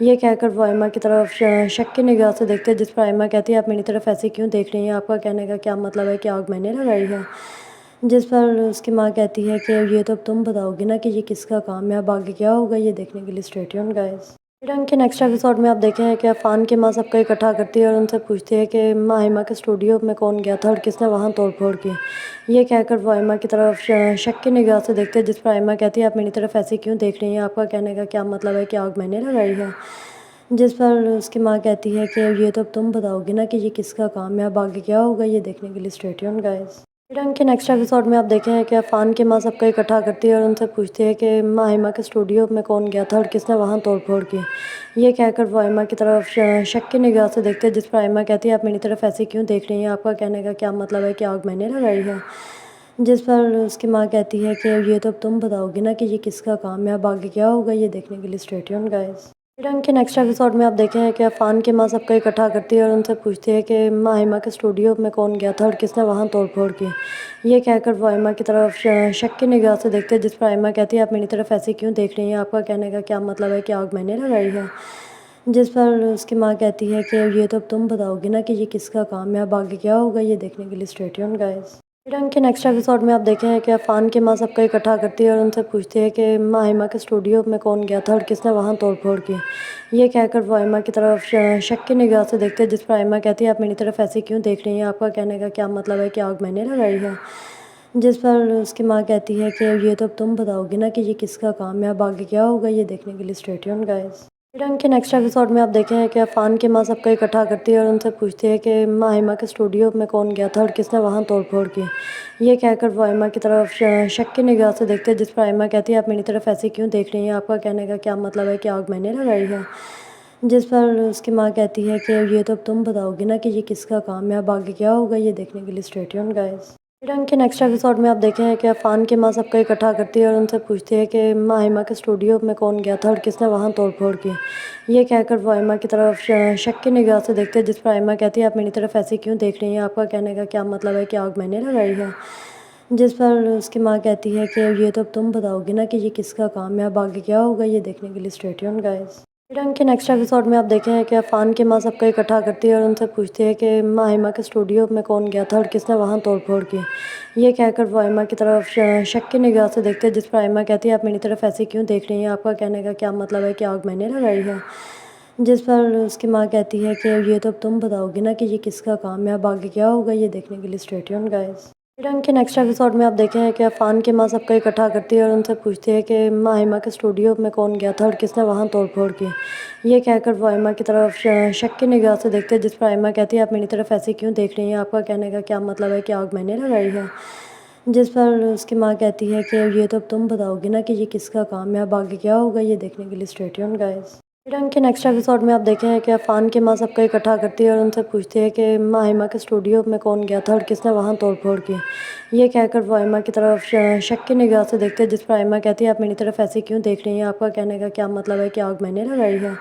ये कहकर वो आयमा की तरफ शक की निगाह से देखते हैं, जिस पर आयमा कहती है आप मेरी तरफ ऐसे क्यों देख रही हैं, आपका कहने का क्या मतलब है कि आग मैंने लगाई है। जिस पर उसकी माँ कहती है कि ये तो अब तुम बताओगी ना कि ये किसका काम है, अब आगे क्या होगा ये देखने के लिए स्टे ट्यून्ड गाइस। ईरान के नेक्स्ट एपिसोड में आप देखे हैं कि अफान की माँ सबको इकट्ठा करती है और उनसे पूछती है कि माहिमा के स्टूडियो में कौन गया था और किसने वहाँ तोड़ फोड़ की। ये कहकर वो आयमा की तरफ शक की निगाह से देखते हैं, जिस पर आयमा कहती है आप मेरी तरफ ऐसे क्यों देख रही हैं, आपका कहने का क्या मतलब है कि आग मैंने लगाई है। जिस पर उसकी माँ कहती है कि ये तो अब तुम बताओगी ना कि ये किसका काम है, अब आगे क्या होगा ये देखने के लिए स्टे ट्यून्ड गाइस। ईरान के नेक्स्ट एपिसोड में आप देखे हैं कि अफान की माँ सबको इकट्ठा करती है और उनसे पूछती है कि माहिमा के स्टूडियो में कौन गया था और किसने वहाँ तोड़ फोड़ की। ये कहकर वो आयमा की तरफ शक की निगाह से देखते हैं, जिस पर आयमा कहती है आप मेरी तरफ ऐसे क्यों देख रही हैं, आपका कहने का क्या मतलब है कि आग मैंने लगाई है। जिस पर उसकी माँ कहती है कि ये तो अब तुम बताओगी ना कि ये किसका काम है, अब आगे क्या होगा ये देखने के लिए स्टे ट्यून्ड गाइस। ईरान के नेक्स्ट एपिसोड में आप देखे हैं कि अफान की माँ सबको इकट्ठा करती है और उनसे पूछती है कि माहिमा के स्टूडियो में कौन गया था और किसने वहाँ तोड़ फोड़ की। ये कहकर वो आयमा की तरफ शक की निगाह से देखते हैं, जिस पर आयमा कहती है आप मेरी तरफ ऐसे क्यों देख रही हैं, आपका कहने का क्या मतलब है कि आग मैंने लगाई है। जिस पर उसकी माँ कहती है कि ये तो अब तुम बताओगी ना कि ये किसका काम है, अब आगे क्या होगा ये देखने के लिए स्टे ट्यून्ड गाइस। ईरान के नेक्स्ट एपिसोड में आप देखे हैं कि अफान की माँ सबको इकट्ठा करती है और उनसे पूछती है कि माहिमा के स्टूडियो में कौन गया था और किसने वहाँ तोड़ फोड़ की। ये कहकर वो आयमा की तरफ शक की निगाह से देखते हैं, जिस पर आयमा कहती है आप मेरी तरफ ऐसे क्यों देख रही हैं, आपका कहने का क्या मतलब है कि आग मैंने लगाई है। जिस पर उसकी माँ कहती है कि ये तो अब तुम बताओगी ना कि ये किसका काम है, अब आगे क्या होगा ये देखने के लिए स्टे ट्यून्ड गाइस। ईरान के नेक्स्ट एपिसोड में आप देखे हैं कि अफान की माँ सबको इकट्ठा करती है और उनसे पूछती है कि माहिमा के स्टूडियो में कौन गया था और किसने वहाँ तोड़ फोड़ की। ये कहकर वो आयमा की तरफ शक की निगाह से देखते हैं, जिस पर आयमा कहती है आप मेरी तरफ ऐसे क्यों देख रही हैं, आपका कहने का क्या मतलब है कि आग मैंने लगाई है। जिस पर उसकी माँ कहती है कि ये तो अब तुम बताओगी ना कि ये किसका काम है, अब आगे क्या होगा ये देखने के लिए स्टे ट्यून्ड गाइस। ईरान के नेक्स्ट एपिसोड में आप देखे हैं कि अफान की माँ सबको इकट्ठा करती है और उनसे पूछती है कि माहिमा के स्टूडियो में कौन गया था और किसने वहाँ तोड़ फोड़ की। ये कहकर वो आयमा की तरफ शक की निगाह से देखते हैं, जिस पर आयमा कहती है आप मेरी तरफ ऐसे क्यों देख रही हैं, आपका कहने का क्या मतलब है कि आग मैंने लगाई है। जिस पर उसकी माँ कहती है कि ये तो अब तुम बताओगी ना कि ये किसका काम है, अब आगे क्या होगा ये देखने के लिए स्टे ट्यून्ड गाइस। ईरान के नेक्स्ट एपिसोड में आप देखे हैं कि अफान की माँ सबको इकट्ठा करती है और उनसे पूछती है कि माहिमा के स्टूडियो में कौन गया था और किसने वहाँ तोड़ फोड़ की। ये कहकर वो आयमा की तरफ शक की निगाह से देखते हैं, जिस पर आयमा कहती है आप मेरी तरफ ऐसे क्यों देख रही हैं, आपका कहने का क्या मतलब है कि आग मैंने लगाई है। जिस पर उसकी माँ कहती है कि ये तो अब तुम बताओगी ना कि ये किसका काम है, अब आगे क्या होगा ये देखने के लिए स्टे ट्यून्ड गाइस। ईरान के नेक्स्ट एपिसोड में आप देखे हैं कि अफान की माँ सबको इकट्ठा करती है और उनसे पूछती है कि माहिमा के स्टूडियो में कौन गया था और किसने वहाँ तोड़ फोड़ की। ये कहकर वो आयमा की तरफ शक की निगाह से देखते हैं, जिस पर आयमा कहती है आप मेरी तरफ ऐसे क्यों देख रही हैं, आपका कहने का क्या मतलब है कि आग मैंने लगाई है। जिस पर उसकी माँ कहती है कि ये तो अब तुम बताओगी ना कि ये किसका काम है, अब आगे क्या होगा ये देखने के लिए स्टे ट्यून्ड गाइस। ईरान के नेक्स्ट एपिसोड में आप देखे हैं कि अफान की माँ सबको इकट्ठा करती है और उनसे पूछती है कि माहिमा के स्टूडियो में कौन गया था और किसने वहाँ तोड़ फोड़ की। ये कहकर वो आयमा की तरफ शक की निगाह से देखते हैं, जिस पर आयमा कहती है आप मेरी तरफ ऐसे क्यों देख रही हैं, आपका कहने का क्या मतलब है कि आग मैंने लगाई है।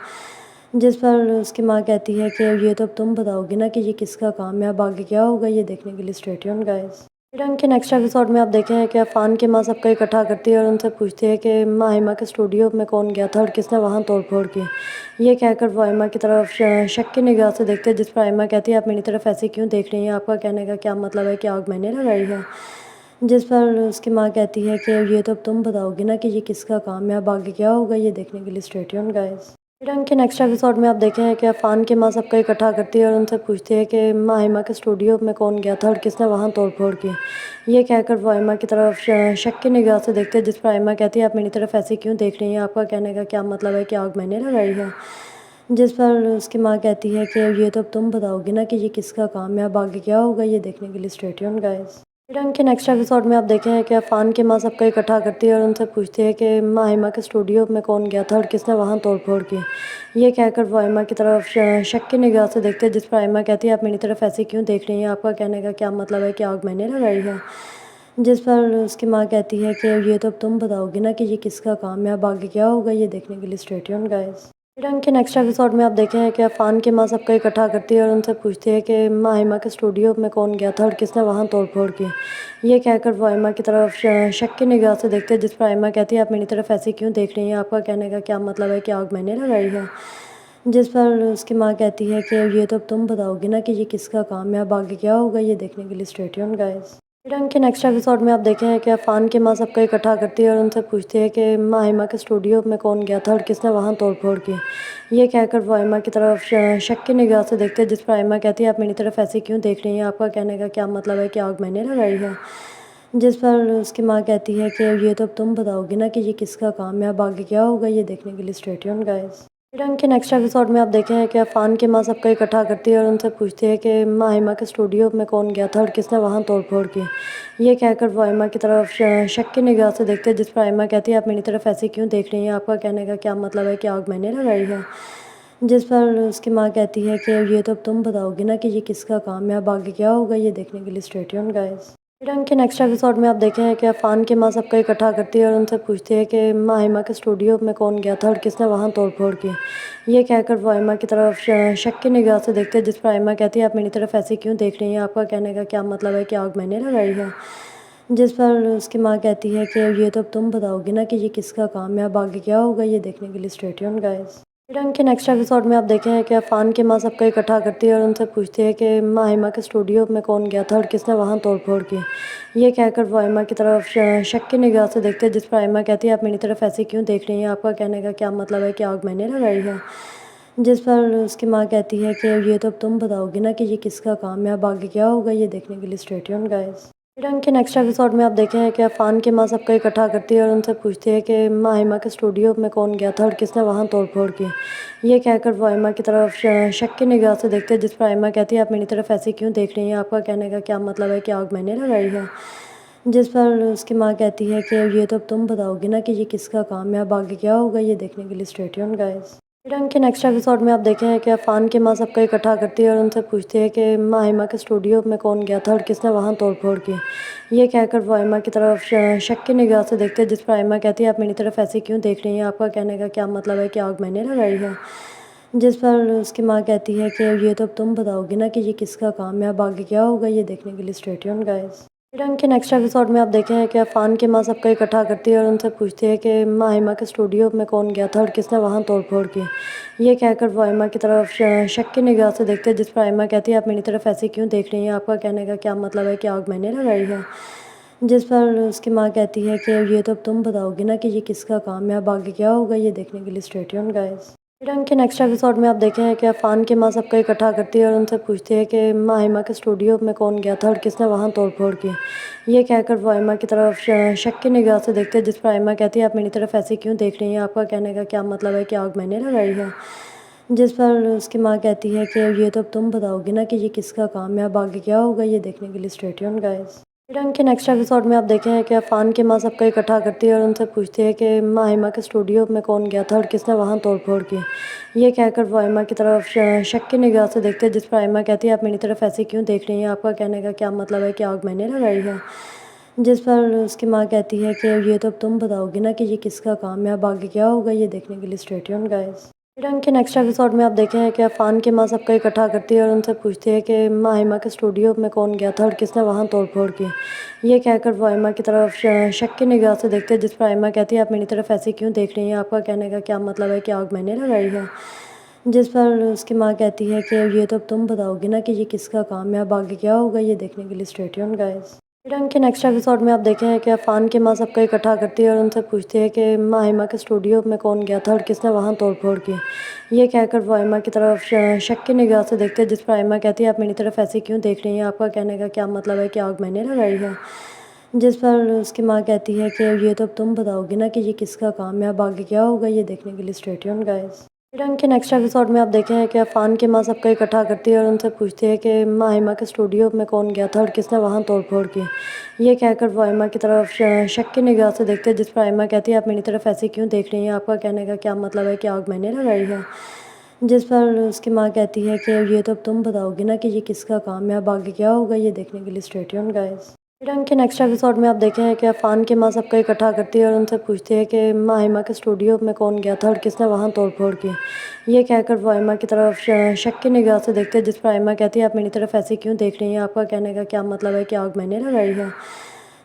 जिस पर उसकी माँ कहती है कि ये तो अब तुम बताओगी ना कि ये किसका काम है, अब आगे क्या होगा ये देखने के लिए स्टे ट्यून्ड गाइस। ईरान के नेक्स्ट एपिसोड में आप देखे हैं कि अफान की माँ सबको इकट्ठा करती है और उनसे पूछती है कि माहिमा के स्टूडियो में कौन गया था और किसने वहाँ तोड़ फोड़ की। ये कहकर वो आयमा की तरफ शक की निगाह से देखते हैं, जिस पर आयमा कहती है आप मेरी तरफ ऐसे क्यों देख रही हैं, आपका कहने का क्या मतलब है कि आग मैंने लगाई है। जिस पर उसकी माँ कहती है कि ये तो अब तुम बताओगी ना कि ये किसका काम है, अब आगे क्या होगा ये देखने के लिए स्टे ट्यून्ड गाइस। रंग के नेक्स्ट एपिसोड में आप देखे हैं कि अफान की माँ सबको इकट्ठा करती है और उनसे पूछती है कि माहिमा के स्टूडियो में कौन गया था और किसने वहाँ तोड़ फोड़ की। ये कहकर वो आयमा की तरफ शक की निगाह से देखते हैं, जिस पर आयमा कहती है आप मेरी तरफ ऐसे क्यों देख रही हैं, आपका कहने का क्या मतलब है कि आग मैंने लगाई है। जिस पर उसकी माँ कहती है कि ये तो अब तुम बताओगी ना कि ये किसका काम है, अब आगे क्या होगा ये देखने के लिए स्टे ट्यून्ड गाइस। रंग के नेक्स्ट एपिसोड में आप देखे हैं कि अफान की माँ सबको इकट्ठा करती है और उनसे पूछती है कि माहिमा के स्टूडियो में कौन गया था और किसने वहाँ तोड़ फोड़ की। ये कहकर वो आयमा की तरफ शक की निगाह से देखते हैं, जिस पर आयमा कहती है आप मेरी तरफ ऐसे क्यों देख रही हैं, आपका कहने का क्या मतलब है कि आग मैंने लगाई है। जिस पर उसकी माँ कहती है कि ये तो अब तुम बताओगी ना कि ये किसका काम है, अब आगे क्या होगा ये देखने के लिए स्टे ट्यून्ड गाइस। रंग के नेक्स्ट एपिसोड में आप देखे हैं कि अफान की माँ सबको इकट्ठा करती है और उनसे पूछती है कि माहिमा के स्टूडियो में कौन गया था और किसने वहाँ तोड़ फोड़ की। ये कहकर वो आयमा की तरफ शक की निगाह से देखते हैं, जिस पर आयमा कहती है आप मेरी तरफ ऐसे क्यों देख रही हैं, आपका कहने का क्या मतलब है कि आग मैंने लगाई है। जिस पर उसकी माँ कहती है कि ये तो अब तुम बताओगी ना कि ये किसका काम है, अब आगे क्या होगा ये देखने के लिए स्टे ट्यून्ड गाइस। रंग के नेक्स्ट एपिसोड में आप देखे हैं कि अफान की माँ सबको इकट्ठा करती है और उनसे पूछती है कि माहिमा के स्टूडियो में कौन गया था और किसने वहाँ तोड़ फोड़ की। ये कहकर वो आयमा की तरफ शक की निगाह से देखते हैं, जिस पर आयमा कहती है आप मेरी तरफ ऐसे क्यों देख रही हैं, आपका कहने का क्या मतलब है कि आग मैंने लगाई है। जिस पर उसकी माँ कहती है कि ये तो अब तुम बताओगी ना कि ये किसका काम है, अब आगे क्या होगा ये देखने के लिए स्टे ट्यून्ड गाइस। रंग के नेक्स्ट एपिसोड में आप देखे हैं कि अफान की माँ सबको इकट्ठा करती है और उनसे पूछती है कि माहिमा के स्टूडियो में कौन गया था और किसने वहाँ तोड़ फोड़ की। ये कहकर वो आयमा की तरफ शक की निगाह से देखते हैं, जिस पर आयमा कहती है आप मेरी तरफ ऐसे क्यों देख रही हैं, आपका कहने का क्या मतलब है कि आग मैंने लगाई है। जिस पर उसकी माँ कहती है कि ये तो अब तुम बताओगी ना कि ये किसका काम है, अब आगे क्या होगा ये देखने के लिए स्टे ट्यून्ड गाइस। रंग के नेक्स्ट एपिसोड में आप देखे हैं कि अफान की माँ सबको इकट्ठा करती है और उनसे पूछती है कि माहिमा के स्टूडियो में कौन गया था और किसने वहाँ तोड़ फोड़ की। ये कहकर वो आयमा की तरफ शक की निगाह से देखते हैं, जिस पर आयमा कहती है आप मेरी तरफ ऐसे क्यों देख रही हैं, आपका कहने का क्या मतलब है कि आग मैंने लगाई है। जिस पर उसकी माँ कहती है कि ये तो अब तुम बताओगी ना कि ये किसका काम है, अब आगे क्या होगा ये देखने के लिए स्टे ट्यून्ड गाइस। रंग के नेक्स्ट एपिसोड में आप देखे हैं कि अफान की माँ सबको इकट्ठा करती है और उनसे पूछती है कि माहिमा के स्टूडियो में कौन गया था और किसने वहाँ तोड़ फोड़ की। ये कहकर वो आयमा की तरफ शक की निगाह से देखते हैं, जिस पर आयमा कहती है आप मेरी तरफ ऐसे क्यों देख रही हैं, आपका कहने का क्या मतलब है कि आग मैंने लगाई है। जिस पर उसकी माँ कहती है कि ये तो अब तुम बताओगी ना कि ये किसका काम है, अब आगे क्या होगा ये देखने के लिए स्टे ट्यून्ड गाइस। रंग के नेक्स्ट एपिसोड में आप देखे हैं कि अफान की माँ सबको इकट्ठा करती है और उनसे पूछती है कि माहिमा के स्टूडियो में कौन गया था और किसने वहाँ तोड़ फोड़ की। ये कहकर वो आयमा की तरफ शक की निगाह से देखते हैं, जिस पर आयमा कहती है आप मेरी तरफ ऐसे क्यों देख रही हैं, आपका कहने का क्या मतलब है कि आग मैंने लगाई है। जिस पर उसकी माँ कहती है कि ये तो अब तुम बताओगी ना कि ये किसका काम है, अब आगे क्या होगा ये देखने के लिए स्टे ट्यून्ड गाइस। रंग के नेक्स्ट एपिसोड में आप देखे हैं कि अफान की माँ सबको इकट्ठा करती है और उनसे पूछती है कि माहिमा के स्टूडियो में कौन गया था और किसने वहाँ तोड़ फोड़ की। ये कहकर वो आयमा की तरफ शक की निगाह से देखते हैं, जिस पर आयमा कहती है आप मेरी तरफ ऐसे क्यों देख रही हैं, आपका कहने का क्या मतलब है कि आग मैंने लगाई है। जिस पर उसकी माँ कहती है कि ये तो अब तुम बताओगी ना कि ये किसका काम है, अब आगे क्या होगा ये देखने के लिए स्टे ट्यून्ड गाइस। रंग के नेक्स्ट एपिसोड में आप देखे हैं कि अफान की माँ सबको इकट्ठा करती है और उनसे पूछती है कि माहिमा के स्टूडियो में कौन गया था और किसने वहाँ तोड़ फोड़ की। ये कहकर वो आयमा की तरफ शक की निगाह से देखते हैं, जिस पर आयमा कहती है आप मेरी तरफ ऐसे क्यों देख रही हैं, आपका कहने का क्या मतलब है कि आग मैंने लगाई है। जिस पर उसकी माँ कहती है कि ये तो अब तुम बताओगी ना कि ये किसका काम है, अब आगे क्या होगा ये देखने के लिए स्टे ट्यून्ड गाइस। रंग के नेक्स्ट एपिसोड में आप देखे हैं कि अफान की माँ सबको इकट्ठा करती है और उनसे पूछती है कि माहिमा के स्टूडियो में कौन गया था और किसने वहाँ तोड़ फोड़ की। ये कहकर वो आयमा की तरफ शक की निगाह से देखते हैं, जिस पर आयमा कहती है आप मेरी तरफ ऐसे क्यों देख रही हैं, आपका कहने का क्या मतलब है कि आग मैंने लगाई है। जिस पर उसकी माँ कहती है कि ये तो अब तुम बताओगी ना कि ये किसका काम है, अब आगे क्या होगा ये देखने के लिए स्टे ट्यून्ड गाइस। रंग के नेक्स्ट एपिसोड में आप देखे हैं कि अफान की माँ सबको इकट्ठा करती है और उनसे पूछती है कि माहिमा के स्टूडियो में कौन गया था और किसने वहाँ तोड़ फोड़ की। ये कहकर वो आयमा की तरफ शक की निगाह से देखते हैं, जिस पर आयमा कहती है आप मेरी तरफ ऐसे क्यों देख रही हैं, आपका कहने का क्या मतलब है कि आग मैंने लगाई है। जिस पर उसकी माँ कहती है कि ये तो अब तुम बताओगी ना कि ये किसका काम है, अब आगे क्या होगा ये देखने के लिए स्टे ट्यून्ड गाइस। रंग के नेक्स्ट एपिसोड में आप देखे हैं कि अफान की माँ सबको इकट्ठा करती है और उनसे पूछती है कि माहिमा के स्टूडियो में कौन गया था और किसने वहाँ तोड़ फोड़ की। ये कहकर वो आयमा की तरफ शक की निगाह से देखते हैं, जिस पर आयमा कहती है आप मेरी तरफ ऐसे क्यों देख रही हैं, आपका कहने का क्या मतलब है कि आग मैंने लगाई है। जिस पर उसकी माँ कहती है कि ये तो अब तुम बताओगी ना कि ये किसका काम है, अब आगे क्या होगा ये देखने के लिए स्टे ट्यून्ड गाइस। रंग के नेक्स्ट एपिसोड में आप देखे हैं कि अफान की माँ सबको इकट्ठा करती है और उनसे पूछती है कि माहिमा के स्टूडियो में कौन गया था और किसने वहाँ तोड़ फोड़ की। ये कहकर वो आयमा की तरफ शक की निगाह से देखते हैं, जिस पर आयमा कहती है आप मेरी तरफ ऐसे क्यों देख रही हैं, आपका कहने का क्या मतलब है कि आग मैंने लगाई है। जिस पर उसकी माँ कहती है कि ये तो अब तुम बताओगी ना कि ये किसका काम है, अब आगे क्या होगा ये देखने के लिए स्टे ट्यून्ड गाइस। रंग के नेक्स्ट एपिसोड में आप देखे हैं कि अफान की माँ सबको इकट्ठा करती है और उनसे पूछती है कि माहिमा के स्टूडियो में कौन गया था और किसने वहाँ तोड़ फोड़ की। ये कहकर वो आयमा की तरफ शक की निगाह से देखते हैं, जिस पर आयमा कहती है आप मेरी तरफ ऐसे क्यों देख रही हैं, आपका कहने का क्या मतलब है कि आग मैंने लगाई है। जिस पर उसकी माँ कहती है कि ये तो अब तुम बताओगी ना कि ये किसका काम है, अब आगे क्या होगा ये देखने के लिए स्टे ट्यून्ड गाइस। रंग के नेक्स्ट एपिसोड में आप देखे हैं कि अफान की माँ सबको इकट्ठा करती है और उनसे पूछती है कि माहिमा के स्टूडियो में कौन गया था और किसने वहाँ तोड़ फोड़ की। ये कहकर वो आयमा की तरफ शक की निगाह से देखते हैं, जिस पर आयमा कहती है आप मेरी तरफ ऐसे क्यों देख रही हैं, आपका कहने का क्या मतलब है कि आग मैंने लगाई है।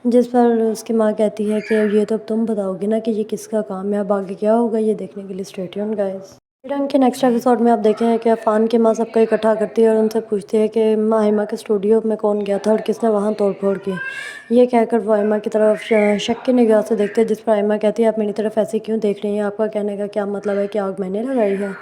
जिस पर उसकी माँ कहती है कि ये तो अब तुम बताओगी ना कि ये किसका काम है, अब आगे क्या होगा ये देखने के लिए स्टे ट्यून्ड गाइस। रंग के नेक्स्ट एपिसोड में आप देखे हैं कि अफान की माँ सबको इकट्ठा करती है और उनसे पूछती है कि माहिमा के स्टूडियो में कौन गया था और किसने वहाँ तोड़ फोड़ की। ये कहकर वो आयमा की तरफ शक की निगाह से देखते हैं, जिस पर आयमा कहती है आप मेरी तरफ ऐसे क्यों देख रही हैं, आपका कहने का क्या मतलब है कि आग मैंने लगाई है।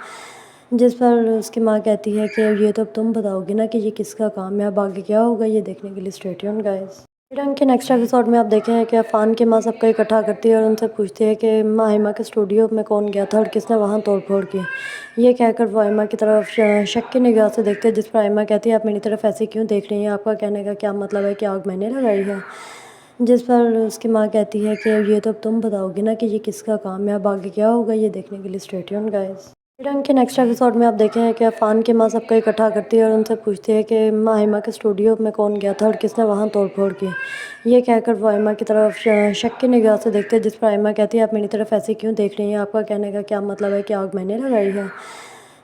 जिस पर उसकी माँ कहती है कि ये तो अब तुम बताओगी ना कि ये किसका काम है, अब आगे क्या होगा ये देखने के लिए स्टे ट्यून्ड गाइस। रंग के नेक्स्ट एपिसोड में आप देखे हैं कि अफान की माँ सबको इकट्ठा करती है और उनसे पूछती है कि माहिमा के स्टूडियो में कौन गया था और किसने वहाँ तोड़ फोड़ की। ये कहकर वो आयमा की तरफ शक की निगाह से देखते हैं, जिस पर आयमा कहती है आप मेरी तरफ ऐसे क्यों देख रही हैं, आपका कहने का क्या मतलब है कि आग मैंने लगाई है। जिस पर उसकी माँ कहती है कि ये तो अब तुम बताओगी ना कि ये किसका काम है, अब आगे क्या होगा ये देखने के लिए स्टे ट्यून्ड गाइस। रंग के नेक्स्ट एपिसोड में आप देखे हैं कि अफान की माँ सबको इकट्ठा करती है और उनसे पूछती है कि माहिमा के स्टूडियो में कौन गया था और किसने वहाँ तोड़ फोड़ की। ये कहकर वो आयमा की तरफ शक की निगाह से देखते हैं, जिस पर आयमा कहती है आप मेरी तरफ ऐसे क्यों देख रही हैं, आपका कहने का क्या मतलब है कि आग मैंने लगाई है।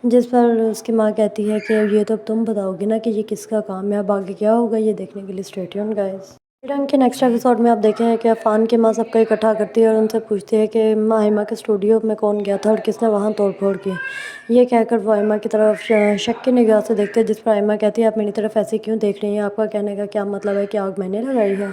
जिस पर उसकी माँ कहती है कि ये तो अब तुम बताओगी ना कि ये किसका काम है, अब आगे क्या होगा ये देखने के लिए स्टे ट्यून्ड गाइस। रंग के नेक्स्ट एपिसोड में आप देखे हैं कि अफान की माँ सबको इकट्ठा करती है और उनसे पूछती है कि माहिमा के स्टूडियो में कौन गया था और किसने वहाँ तोड़ फोड़ की। ये कहकर वो आयमा की तरफ शक की निगाह से देखते हैं, जिस पर आयमा कहती है आप मेरी तरफ ऐसे क्यों देख रही हैं, आपका कहने का क्या मतलब है कि आग मैंने लगाई है।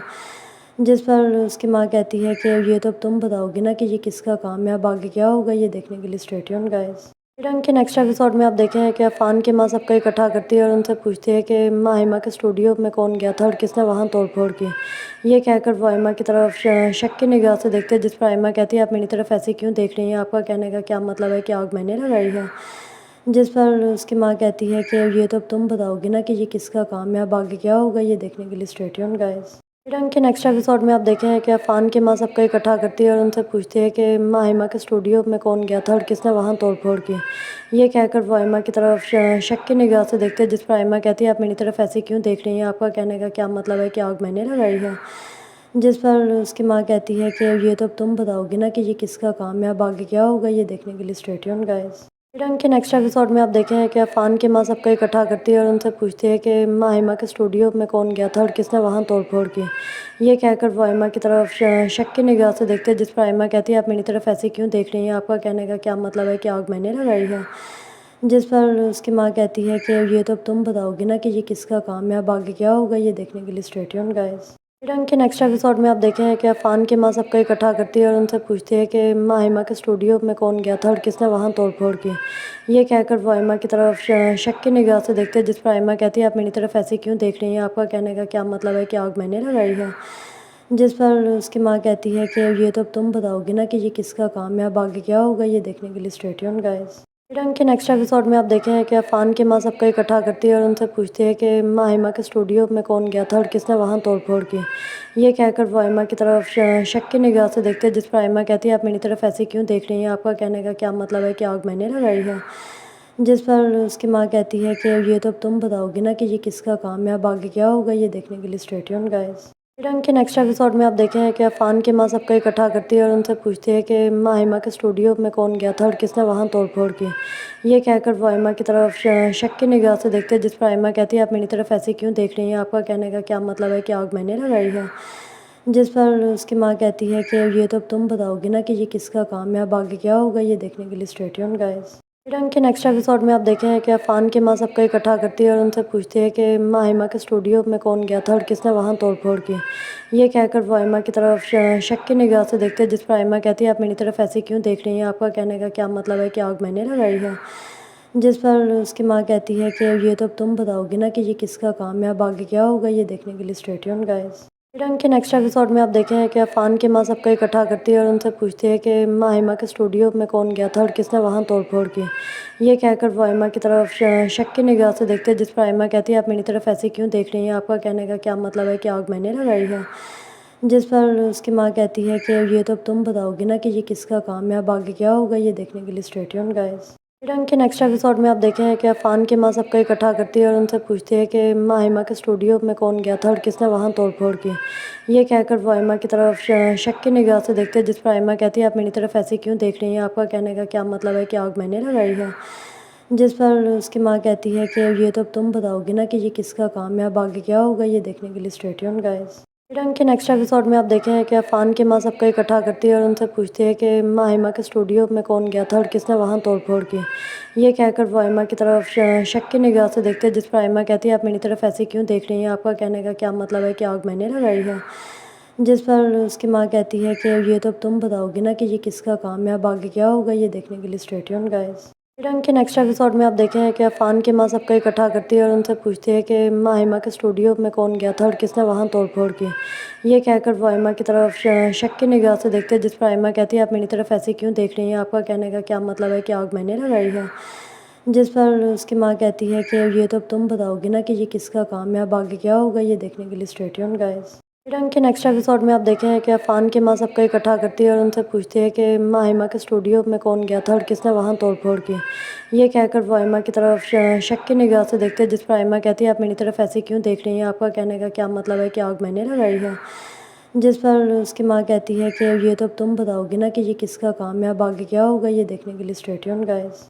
जिस पर उसकी माँ कहती है कि ये तो अब तुम बताओगी ना कि ये किसका काम है, अब आगे क्या होगा ये देखने के लिए स्टे ट्यून्ड गाइस। रंग के नेक्स्ट एपिसोड में आप देखे हैं कि अफान की माँ सबको इकट्ठा करती है और उनसे पूछती है कि माहिमा के स्टूडियो में कौन गया था और किसने वहाँ तोड़ फोड़ की। ये कहकर वो आयमा की तरफ शक की निगाह से देखते हैं, जिस पर आयमा कहती है आप मेरी तरफ ऐसे क्यों देख रही हैं, आपका कहने का क्या मतलब है कि आग मैंने लगाई है। जिस पर उसकी माँ कहती है कि ये तो अब तुम बताओगी ना कि ये किसका काम है, अब आगे क्या होगा ये देखने के लिए स्टे ट्यून्ड गाइस। रंग के नेक्स्ट एपिसोड में आप देखे हैं कि अफान की माँ सबको इकट्ठा करती है और उनसे पूछती है कि माहिमा के स्टूडियो में कौन गया था और किसने वहाँ तोड़ फोड़ की। ये कहकर वो आयमा की तरफ शक की निगाह से देखते हैं, जिस पर आयमा कहती है आप मेरी तरफ ऐसे क्यों देख रही हैं, आपका कहने का क्या मतलब है कि आग मैंने लगाई है। जिस पर उसकी माँ कहती है कि ये तो अब तुम बताओगी ना कि ये किसका काम है, अब आगे क्या होगा ये देखने के लिए स्टे ट्यून्ड गाइस। रंग के नेक्स्ट एपिसोड में आप देखे हैं कि अफान की माँ सबको इकट्ठा करती है और उनसे पूछती है कि माहिमा के स्टूडियो में कौन गया था और किसने वहाँ तोड़ फोड़ की। ये कहकर वो आयमा की तरफ शक की निगाह से देखते हैं, जिस पर आयमा कहती है आप मेरी तरफ ऐसे क्यों देख रही हैं, आपका कहने का क्या मतलब है कि आग मैंने लगाई है। जिस पर उसकी माँ कहती है कि ये तो अब तुम बताओगी ना कि ये किसका काम है, अब आगे क्या होगा ये देखने के लिए स्टे ट्यून्ड गाइस। रंग के नेक्स्ट एपिसोड में आप देखे हैं कि अफान की माँ सबको इकट्ठा करती है और उनसे पूछती है कि माहिमा के स्टूडियो में कौन गया था और किसने वहाँ तोड़ फोड़ की। ये कहकर वो आयमा की तरफ शक की निगाह से देखते हैं, जिस पर आयमा कहती है आप मेरी तरफ ऐसे क्यों देख रही हैं, आपका कहने का क्या मतलब है कि आग मैंने लगाई है। जिस पर उसकी माँ कहती है कि ये तो अब तुम बताओगी ना कि ये किसका काम है, अब आगे क्या होगा ये देखने के लिए स्टे ट्यून्ड गाइस। रंग के नेक्स्ट एपिसोड में आप देखे हैं कि अफान की माँ सबको इकट्ठा करती है और उनसे पूछती है कि माहिमा के स्टूडियो में कौन गया था और किसने वहाँ तोड़ फोड़ की। ये कहकर वो आयमा की तरफ शक की निगाह से देखते हैं, जिस पर आयमा कहती है आप मेरी तरफ ऐसे क्यों देख रही हैं, आपका कहने का क्या मतलब है कि आग मैंने लगाई है। जिस पर उसकी माँ कहती है कि ये तो अब तुम बताओगी ना कि ये किसका काम है, अब आगे क्या होगा ये देखने के लिए स्टे ट्यून्ड गाइस। रंग के नेक्स्ट एपिसोड में आप देखे हैं कि अफान की माँ सबको इकट्ठा करती है और उनसे पूछती है कि माहिमा के स्टूडियो में कौन गया था और किसने वहाँ तोड़ फोड़ की। ये कहकर वो आयमा की तरफ शक की निगाह से देखते हैं, जिस पर आयमा कहती है आप मेरी तरफ ऐसे क्यों देख रही हैं, आपका कहने का क्या मतलब है कि आग मैंने लगाई है। जिस पर उसकी माँ कहती है कि ये तो अब तुम बताओगी ना कि ये किसका काम है, अब आगे क्या होगा ये देखने के लिए स्टे ट्यून्ड गाइस। रंग के नेक्स्ट एपिसोड में आप देखे हैं कि अफान की माँ सबको इकट्ठा करती है और उनसे पूछती है कि माहिमा के स्टूडियो में कौन गया था और किसने वहाँ तोड़-फोड़ की। ये कहकर वो आइमा की तरफ शक की निगाह से देखते हैं, जिस पर आइमा कहती है, आप मेरी तरफ ऐसे क्यों देख रही हैं? आपका कहने का क्या मतलब है कि आग मैंने लगाई है? जिस पर उसकी माँ कहती है कि ये तो अब तुम बताओगी ना कि ये किसका काम है, अब आगे क्या होगा ये देखने के लिए स्टे ट्यून्ड गाइस। रंग के नेक्स्ट एपिसोड में आप देखे हैं कि अफान की माँ सबको इकट्ठा करती है और उनसे पूछती है कि माहिमा के स्टूडियो में कौन गया था और किसने वहाँ तोड़-फोड़ की। ये कहकर वो आइमा की तरफ शक की निगाह से देखते हैं, जिस पर आइमा कहती है, आप मेरी तरफ ऐसे क्यों देख रही हैं? आपका कहने का क्या मतलब है कि आग मैंने लगाई है? जिस पर उसकी माँ कहती है कि ये तो अब तुम बताओगी ना कि ये किसका काम है, अब आगे क्या होगा ये देखने के लिए स्टे ट्यून्ड गाइस। रंग के नेक्स्ट एपिसोड में आप देखे हैं कि अफान की माँ सबको इकट्ठा करती है और उनसे पूछती है कि माहिमा के स्टूडियो में कौन गया था और किसने वहाँ तोड़-फोड़ की। ये कहकर वो आइमा की तरफ शक की निगाह से देखते हैं, जिस पर आइमा कहती है, आप मेरी तरफ ऐसे क्यों देख रही हैं? आपका कहने का क्या मतलब है कि आग मैंने लगाई है? जिस पर उसकी माँ कहती है कि ये तो अब तुम बताओगी ना कि ये किसका काम है, अब आगे क्या होगा ये देखने के लिए स्टे ट्यून्ड गाइस। रंग के नेक्स्ट एपिसोड में आप देखे हैं कि अफान की माँ सबको इकट्ठा करती है और उनसे पूछती है कि माहिमा के स्टूडियो में कौन गया था और किसने वहाँ तोड़-फोड़ की। ये कहकर वो आइमा की तरफ शक की निगाह से देखते हैं, जिस पर आइमा कहती है, आप मेरी तरफ ऐसे क्यों देख रही हैं? आपका कहने का क्या मतलब है कि आग मैंने लगाई है? जिस पर उसकी माँ कहती है कि ये तो अब तुम बताओगी ना कि ये किसका काम है, अब आगे क्या होगा ये देखने के लिए स्टे ट्यून्ड गाइस। रंग के नेक्स्ट एपिसोड में आप देखे हैं कि अफान की माँ सबको इकट्ठा करती है और उनसे पूछती है कि माहिमा के स्टूडियो में कौन गया था और किसने वहाँ तोड़-फोड़ की। ये कहकर वो आइमा की तरफ शक की निगाह से देखते हैं, जिस पर आइमा कहती है, आप मेरी तरफ ऐसे क्यों देख रही हैं? आपका कहने का क्या मतलब है कि आग मैंने लगाई है? जिस पर उसकी माँ कहती है कि ये तो अब तुम बताओगी ना कि ये किसका काम है, अब आगे क्या होगा ये देखने के लिए स्टे ट्यून्ड गाइस। रंग के नेक्स्ट एपिसोड में आप देखे हैं कि अफान की माँ सबको इकट्ठा करती है और उनसे पूछती है कि माहिमा के स्टूडियो में कौन गया था और किसने वहाँ तोड़-फोड़ की। ये कहकर वो आइमा की तरफ शक की निगाह से देखते हैं, जिस पर आइमा कहती है, आप मेरी तरफ ऐसे क्यों देख रही हैं? आपका कहने का क्या मतलब है कि आग मैंने लगाई है? जिस पर उसकी माँ कहती है कि ये तो अब तुम बताओगी ना कि ये किसका काम है, अब आगे क्या होगा ये देखने के लिए स्टे ट्यून्ड गाइस।